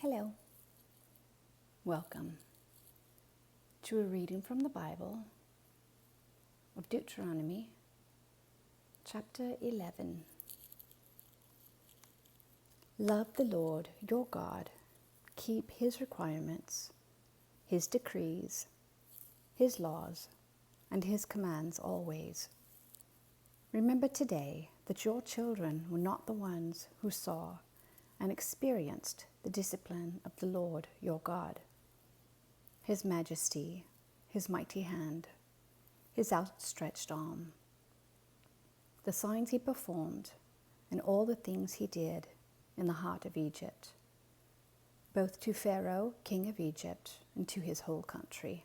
Hello. Welcome to a reading from the Bible of Deuteronomy Chapter 11. Love the Lord your God, keep His requirements, His decrees, His laws, and His commands always. Remember today that your children were not the ones who saw and experienced the discipline of the Lord your God, His majesty, His mighty hand, His outstretched arm, the signs He performed, and all the things He did in the heart of Egypt, both to Pharaoh, king of Egypt, and to his whole country.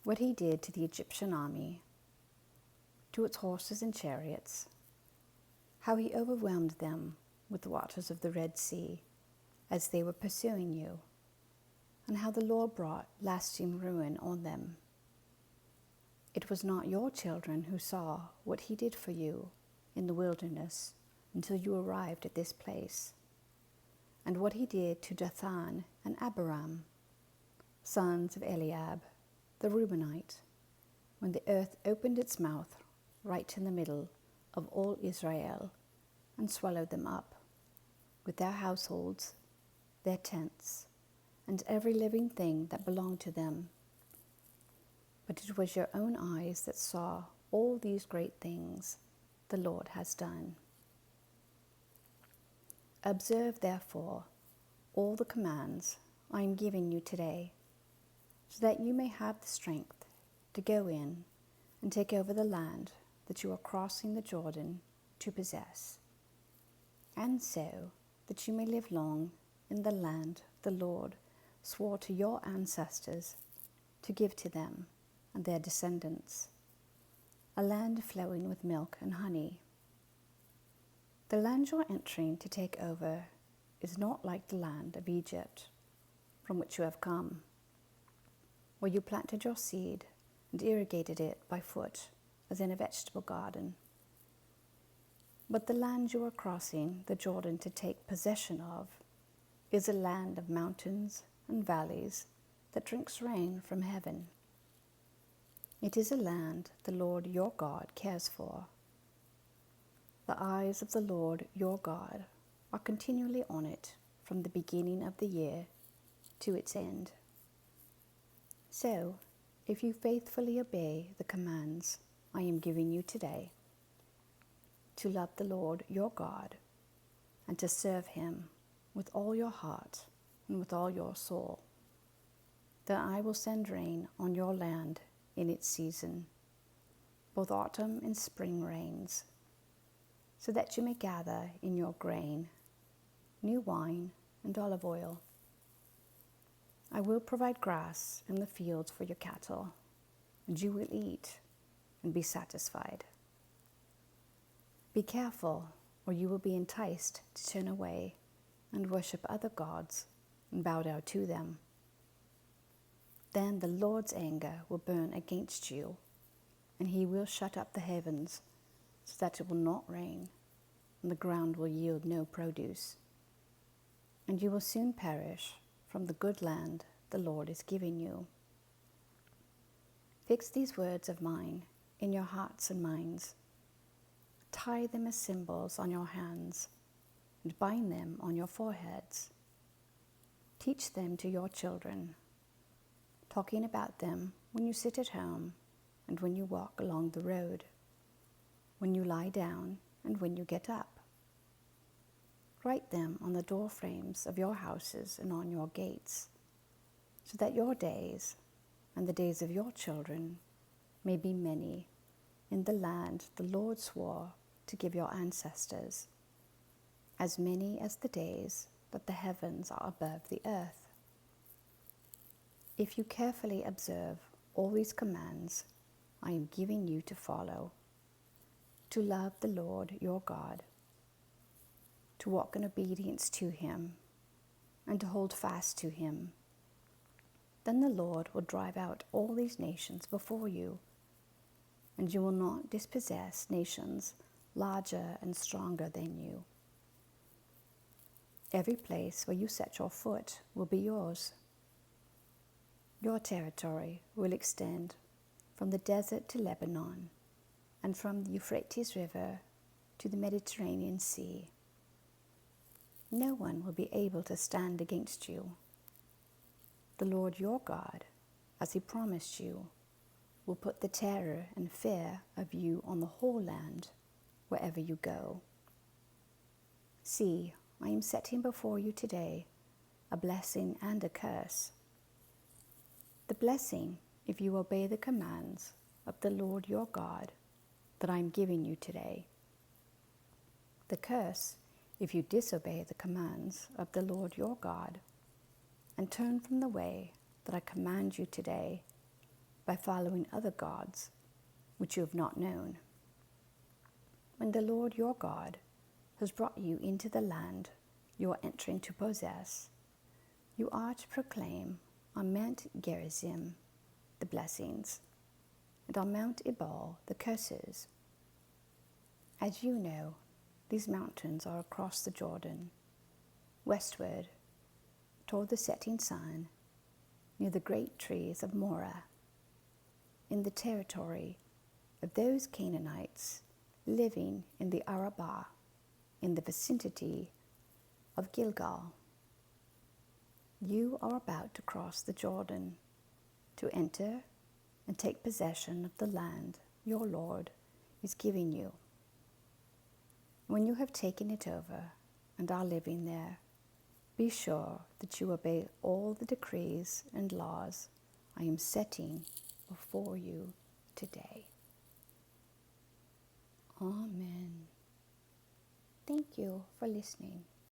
What He did to the Egyptian army, to its horses and chariots, how He overwhelmed them with the waters of the Red Sea as they were pursuing you, and how the Lord brought lasting ruin on them. It was not your children who saw what He did for you in the wilderness until you arrived at this place, and what He did to Dathan and Abiram, sons of Eliab, the Reubenite, when the earth opened its mouth right in the middle of all Israel and swallowed them up, with their households, their tents, and every living thing that belonged to them. But it was your own eyes that saw all these great things the Lord has done. Observe, therefore, all the commands I am giving you today, so that you may have the strength to go in and take over the land that you are crossing the Jordan to possess, and so that you may live long in the land the Lord swore to your ancestors to give to them and their descendants, a land flowing with milk and honey. The land you are entering to take over is not like the land of Egypt, from which you have come, where you planted your seed and irrigated it by foot as in a vegetable garden. But the land you are crossing the Jordan to take possession of is a land of mountains and valleys that drinks rain from heaven. It is a land the Lord your God cares for. The eyes of the Lord your God are continually on it from the beginning of the year to its end. So, if you faithfully obey the commands I am giving you today, to love the Lord your God, and to serve Him with all your heart and with all your soul, then I will send rain on your land in its season, both autumn and spring rains, so that you may gather in your grain, new wine, and olive oil. I will provide grass in the fields for your cattle, and you will eat and be satisfied. Be careful, or you will be enticed to turn away and worship other gods and bow down to them. Then the Lord's anger will burn against you, and He will shut up the heavens so that it will not rain, and the ground will yield no produce. And you will soon perish from the good land the Lord is giving you. Fix these words of mine in your hearts and minds. Tie them as symbols on your hands and bind them on your foreheads. Teach them to your children, talking about them when you sit at home and when you walk along the road, when you lie down and when you get up. Write them on the door frames of your houses and on your gates, so that your days and the days of your children may be many in the land the Lord swore to give your ancestors, as many as the days that the heavens are above the earth. If you carefully observe all these commands I am giving you to follow, to love the Lord your God, to walk in obedience to Him, and to hold fast to Him, then the Lord will drive out all these nations before you, and you will not dispossess nations larger and stronger than you. Every place where you set your foot will be yours. Your territory will extend from the desert to Lebanon, and from the Euphrates River to the Mediterranean Sea. No one will be able to stand against you. The Lord your God, as he promised you, will put the terror and fear of you on the whole land wherever you go. See, I am setting before you today a blessing and a curse. The blessing, if you obey the commands of the Lord your God that I am giving you today. The curse, if you disobey the commands of the Lord your God and turn from the way that I command you today by following other gods which you have not known. When the Lord your God has brought you into the land you are entering to possess, you are to proclaim on Mount Gerizim the blessings, and on Mount Ebal the curses. As you know, these mountains are across the Jordan, westward toward the setting sun, near the great trees of Moreh, in the territory of those Canaanites living in the Arabah, in the vicinity of Gilgal. You are about to cross the Jordan, to enter and take possession of the land your Lord is giving you. When you have taken it over and are living there, be sure that you obey all the decrees and laws I am setting before you today. Amen. Thank you for listening.